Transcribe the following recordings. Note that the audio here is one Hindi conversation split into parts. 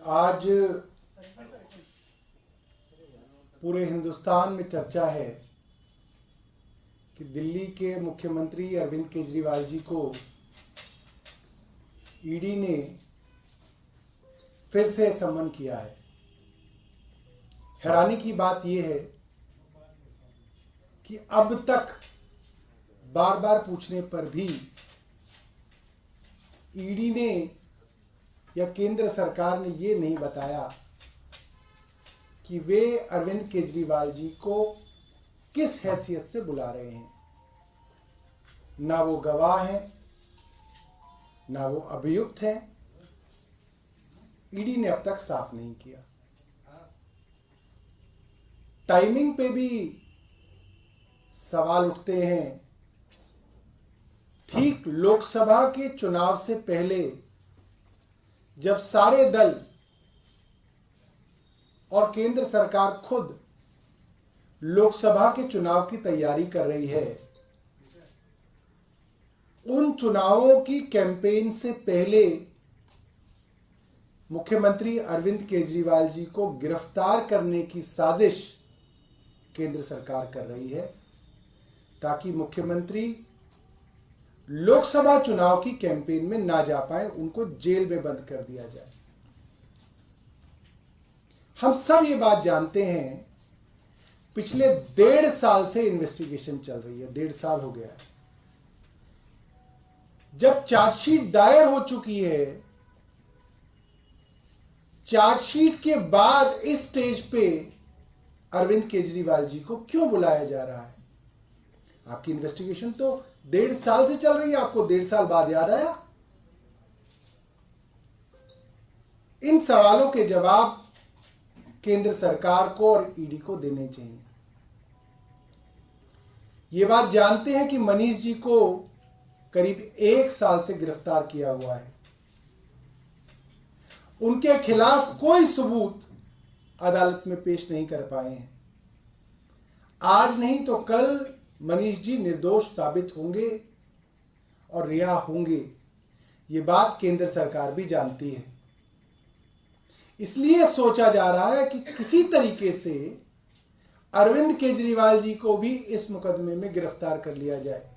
आज पूरे हिंदुस्तान में चर्चा है कि दिल्ली के मुख्यमंत्री अरविंद केजरीवाल जी को ईडी ने फिर से समन किया है। हैरानी की बात यह है कि अब तक बार बार पूछने पर भी ईडी ने या केंद्र सरकार ने ये नहीं बताया कि वे अरविंद केजरीवाल जी को किस हैसियत से बुला रहे हैं। ना वो गवाह हैं, ना वो अभियुक्त हैं। ईडी ने अब तक साफ नहीं किया। टाइमिंग पे भी सवाल उठते हैं। ठीक लोकसभा के चुनाव से पहले जब सारे दल और केंद्र सरकार खुद लोकसभा के चुनाव की तैयारी कर रही है, उन चुनावों की कैंपेन से पहले मुख्यमंत्री अरविंद केजरीवाल जी को गिरफ्तार करने की साजिश केंद्र सरकार कर रही है ताकि मुख्यमंत्री लोकसभा चुनाव की कैंपेन में ना जा पाए, उनको जेल में बंद कर दिया जाए। हम सब ये बात जानते हैं, पिछले 1.5 साल से इन्वेस्टिगेशन चल रही है। 1.5 साल हो गया है। जब चार्जशीट दायर हो चुकी है, चार्जशीट के बाद इस स्टेज पे अरविंद केजरीवाल जी को क्यों बुलाया जा रहा है? आपकी इन्वेस्टिगेशन तो 1.5 साल से चल रही है, आपको 1.5 साल बाद याद आया? इन सवालों के जवाब केंद्र सरकार को और ईडी को देने चाहिए। ये बात जानते हैं कि मनीष जी को करीब 1 साल से गिरफ्तार किया हुआ है। उनके खिलाफ कोई सबूत अदालत में पेश नहीं कर पाए हैं। आज नहीं तो कल मनीष जी निर्दोष साबित होंगे और रिहा होंगे। ये बात केंद्र सरकार भी जानती है। इसलिए सोचा जा रहा है कि किसी तरीके से अरविंद केजरीवाल जी को भी इस मुकदमे में गिरफ्तार कर लिया जाए।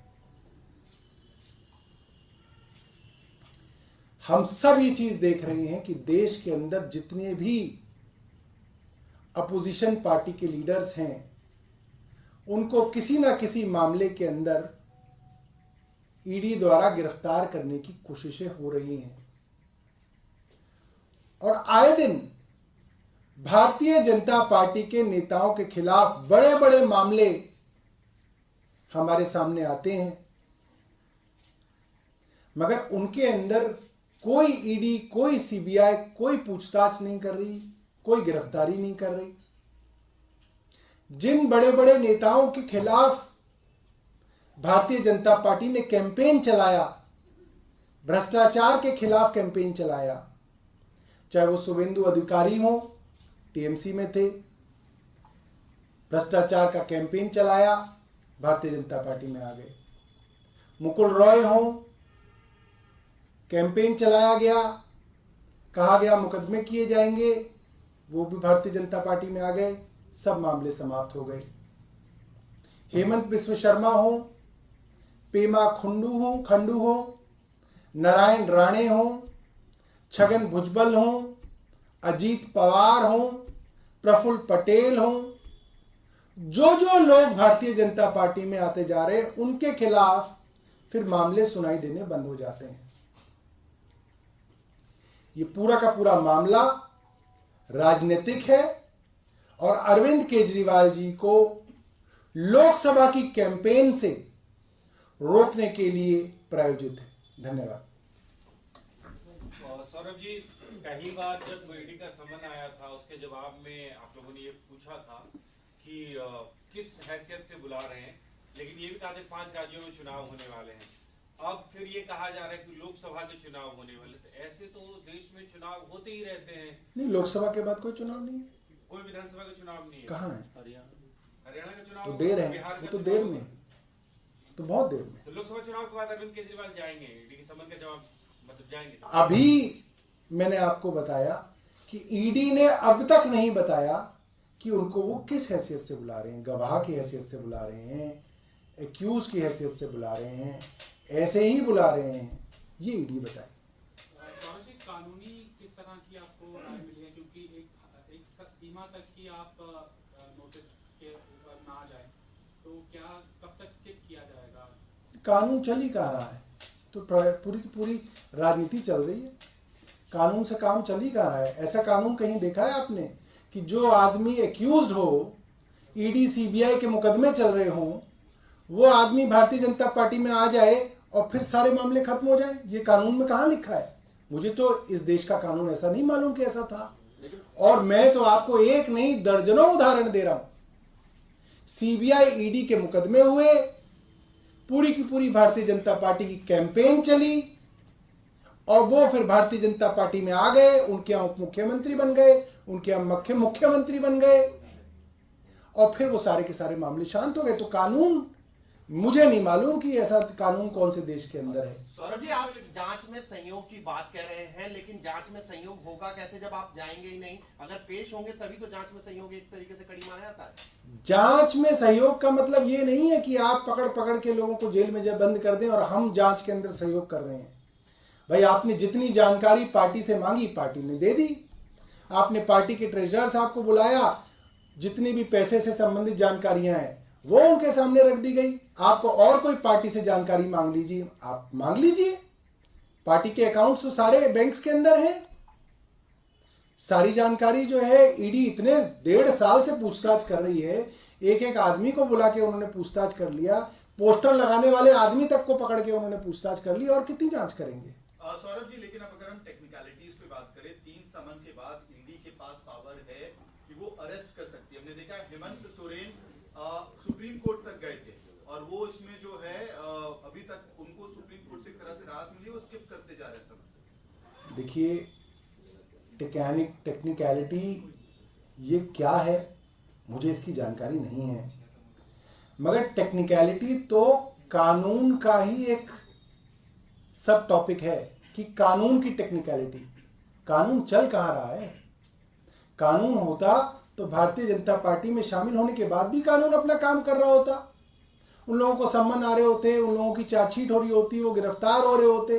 हम सब ये चीज देख रहे हैं कि देश के अंदर जितने भी अपोजिशन पार्टी के लीडर्स हैं, उनको किसी ना किसी मामले के अंदर ईडी द्वारा गिरफ्तार करने की कोशिशें हो रही हैं। और आए दिन भारतीय जनता पार्टी के नेताओं के खिलाफ बड़े बड़े मामले हमारे सामने आते हैं, मगर उनके अंदर कोई ईडी, कोई सीबीआई कोई पूछताछ नहीं कर रही, कोई गिरफ्तारी नहीं कर रही। जिन बड़े बड़े नेताओं के खिलाफ भारतीय जनता पार्टी ने कैंपेन चलाया, भ्रष्टाचार के खिलाफ कैंपेन चलाया, चाहे वो शुभेंदु अधिकारी हो, टीएमसी में थे, भ्रष्टाचार का कैंपेन चलाया, भारतीय जनता पार्टी में आ गए। मुकुल रॉय हो, कैंपेन चलाया गया, कहा गया मुकदमे किए जाएंगे, वो भी भारतीय जनता पार्टी में आ गए, सब मामले समाप्त हो गए। हेमंत बिश्व शर्मा हो, पेमा खंडू हो, नारायण राणे हो, छगन भुजबल हो, अजीत पवार हो, प्रफुल्ल पटेल हो, जो लोग भारतीय जनता पार्टी में आते जा रहे हैं, उनके खिलाफ फिर मामले सुनाई देने बंद हो जाते हैं। ये पूरा का पूरा मामला राजनीतिक है और अरविंद केजरीवाल जी को लोकसभा की कैंपेन से रोकने के लिए प्रायोजित है। धन्यवाद। सौरभ जी, पहली बार जब ईडी का समन आया था, उसके जवाब में आप लोगों ने ये पूछा था कि किस हैसियत से बुला रहे हैं, लेकिन ये भी कहा था 5 राज्यों में चुनाव होने वाले हैं। अब फिर ये कहा जा रहा है कि लोकसभा के चुनाव होने वाले। तो ऐसे तो देश में चुनाव होते ही रहते हैं। नहीं, लोकसभा के बाद कोई चुनाव नहीं है, कोई विधानसभा का चुनाव नहीं है। कहाँ है? हरियाणा का चुनाव तो देर है, वो तो देर में, तो बहुत देर में। तो लोकसभा चुनाव के बाद अरविंद केजरीवाल जाएंगे, ईडी के समन का जवाब मतलब जाएंगे। अभी मैंने आपको बताया कि ईडी ने अब तक नहीं बताया कि उनको वो किस हैसियत से बुला रहे हैं, गवाह की हैसियत से बुला रहे हैं, एक्यूज की हैसियत से बुला रहे हैं, ऐसे ही बुला रहे हैं, ये ईडी बताए। कानूनी किस तरह की आपको राय मिली है, क्योंकि एक सीमा तक की आप नोटिस के ऊपर ना जाए तो क्या कब तक स्किप किया जाएगा? कानून चल ही कहाँ रहा है, तो पूरी की पूरी राजनीति चल रही है, कानून से काम चल ही कहाँ रहा है। ऐसा कानून कहीं देखा है आपने कि जो आदमी एक्यूज हो, ईडी सीबीआई के मुकदमे चल रहे हों, वो आदमी भारतीय जनता पार्टी में आ जाए और फिर सारे मामले खत्म हो जाए? ये कानून में कहाँ लिखा है? मुझे तो इस देश का कानून ऐसा नहीं मालूम कि ऐसा था। और मैं तो आपको एक नहीं दर्जनों उदाहरण दे रहा हूं। सीबीआई ईडी के मुकदमे हुए, पूरी की पूरी भारतीय जनता पार्टी की कैंपेन चली और वो फिर भारतीय जनता पार्टी में आ गए, उनके यहां उप मुख्यमंत्री बन गए, उनके यहां मुख्यमंत्री बन गए और फिर वो सारे के सारे मामले शांत हो गए। तो कानून, मुझे नहीं मालूम कि ऐसा कानून कौन से देश के अंदर है। सौरभ जी, आप जांच में संयोग की बात कह रहे हैं, लेकिन जांच में संयोग होगा कैसे जब आप जाएंगे ही नहीं? अगर पेश होंगे तभी तो जांच में संयोग एक तरीके से कड़ी मारा जाता है। जांच में सहयोग का मतलब ये नहीं है कि आप पकड़ पकड़ के लोगों को जेल में बंद कर दें और हम जांच के अंदर सहयोग कर रहे हैं। भाई, आपने जितनी जानकारी पार्टी से मांगी, पार्टी ने दे दी। आपने पार्टी के ट्रेजरर साहब को बुलाया, जितनी भी पैसे से संबंधित जानकारियां हैं वो उनके सामने रख दी गई। आपको और कोई पार्टी से जानकारी मांग लीजिए, आप मांग लीजिए। पार्टी के अकाउंट्स तो सारे बैंक्स के अंदर हैं। सारी जानकारी जो है ईडी इतने 1.5 साल से पूछताछ कर रही है, एक एक आदमी को बुला के उन्होंने पूछताछ कर लिया, पोस्टर लगाने वाले आदमी तक को पकड़ के उन्होंने पूछताछ कर ली, और कितनी जांच करेंगे? सौरभ जी, लेकिन अब अगर हम टेक्निकलिटीज पे बात करें, 3 समन के बाद ईडी के पास पावर है कि वो अरेस्ट कर सकती है। हमने देखा हेमंत सोरेन सुप्रीम कोर्ट तक गए थे और वो इसमें जो है अभी तक उनको सुप्रीम कोर्ट से एक तरह से राहत मिली, वो स्किप करते जा रहे हैं समन। देखिए, टेक्निकलिटी ये क्या है मुझे इसकी जानकारी नहीं है, मगर टेक्निकलिटी तो कानून का ही एक सब टॉपिक है कि कानून की टेक्निकलिटी। कानून चल कहाँ रहा है? कानून होता तो भारतीय जनता पार्टी में शामिल होने के बाद भी कानून अपना काम कर रहा होता। उन लोगों को सम्मन आ रहे होते, उन लोगों की चार्जशीट हो रही होती, वो गिरफ्तार हो रहे होते।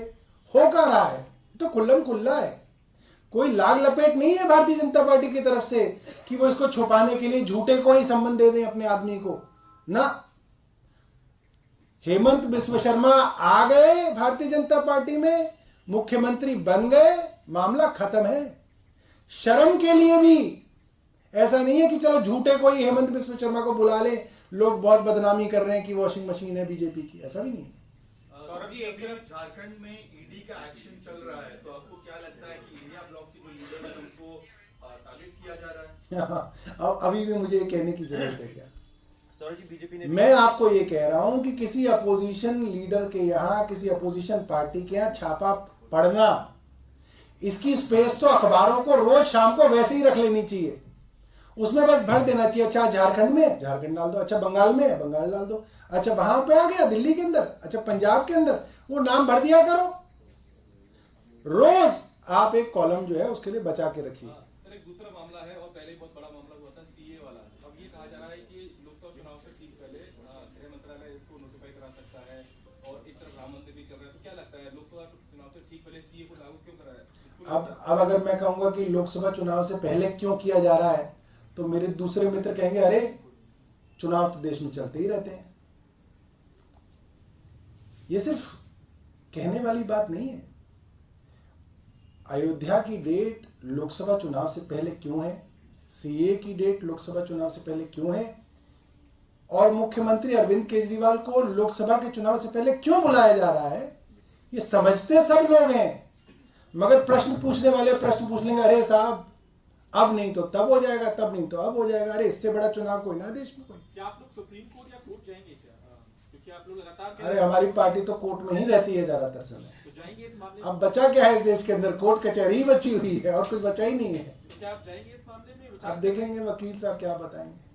हो क्या रहा है? तो खुल्लम खुल्ला है, कोई लाग लपेट नहीं है भारतीय जनता पार्टी की तरफ से कि वो इसको छुपाने के लिए झूठे को ही सम्मन दे दें अपने आदमी को ना। हेमंत बिस्व शर्मा आ गए भारतीय जनता पार्टी में, मुख्यमंत्री बन गए, मामला खत्म है। शर्म के लिए भी ऐसा नहीं है कि चलो झूठे को ही हेमंत बिस्व शर्मा को बुला ले, लोग बहुत बदनामी कर रहे हैं कि वॉशिंग मशीन है बीजेपी की, ऐसा भी नहीं है। सौरभ जी, अभी झारखंड में ईडी का एक्शन चल रहा है, तो आपको क्या लगता है कि इंडिया ब्लॉक के जो लीडर है उनको टारगेट किया जा रहा है? अब अभी भी मुझे ये कहने की जरूरत है क्या? बीजेपी ने, मैं आपको ये कह रहा हूं कि किसी अपोजिशन लीडर के यहाँ, किसी अपोजिशन पार्टी के यहाँ छापा पड़ना, इसकी स्पेस तो अखबारों को रोज शाम को वैसे ही रख लेनी चाहिए। उसमें बस भर देना चाहिए, अच्छा झारखंड में झारखंड डाल दो, अच्छा बंगाल में बंगाल डाल दो, अच्छा वहां पे आ गया दिल्ली के अंदर, अच्छा पंजाब के अंदर, वो नाम भर दिया करो। रोज आप एक कॉलम जो है उसके लिए बचा के रखिए। सर, एक दूसरा मामला है और पहले बहुत बड़ा मामला हुआ था सीए वाला। अब ये कहा जा रहा है कि लोकसभा चुनाव से ठीक पहले गृह मंत्रालय इसको नोटिफाई करा सकता है और एक तरफ राम मंदिर भी चल रहा है। तो क्या लगता है, लोकसभा चुनाव से ठीक पहले सीए को लागू क्यों करा है? अब अगर मैं कहूंगा कि लोकसभा चुनाव से पहले क्यों किया जा रहा है, तो मेरे दूसरे मित्र कहेंगे अरे चुनाव तो देश में चलते ही रहते हैं। ये सिर्फ कहने वाली बात नहीं है। अयोध्या की डेट लोकसभा चुनाव से पहले क्यों है, सीए की डेट लोकसभा चुनाव से पहले क्यों है, और मुख्यमंत्री अरविंद केजरीवाल को लोकसभा के चुनाव से पहले क्यों बुलाया जा रहा है, ये समझते सब लोग हैं। मगर प्रश्न पूछने वाले प्रश्न पूछ लेंगे, अरे साहब अब नहीं तो तब हो जाएगा, तब नहीं तो अब हो जाएगा। अरे इससे बड़ा चुनाव कोई ना देश में कोई। क्या आप लोग सुप्रीम कोर्ट या कोर्ट जाएंगे क्या? क्योंकि आप लोग लगातार, अरे हमारी पार्टी तो कोर्ट में ही रहती है ज्यादातर समय। तो जाएंगे इस मामले में? अब बचा क्या है इस देश के अंदर? कोर्ट कचहरी ही बची हुई है और कुछ बचा ही नहीं है। तो क्या आप जाएंगे इस मामले में? अब देखेंगे वकील साहब क्या बताएंगे।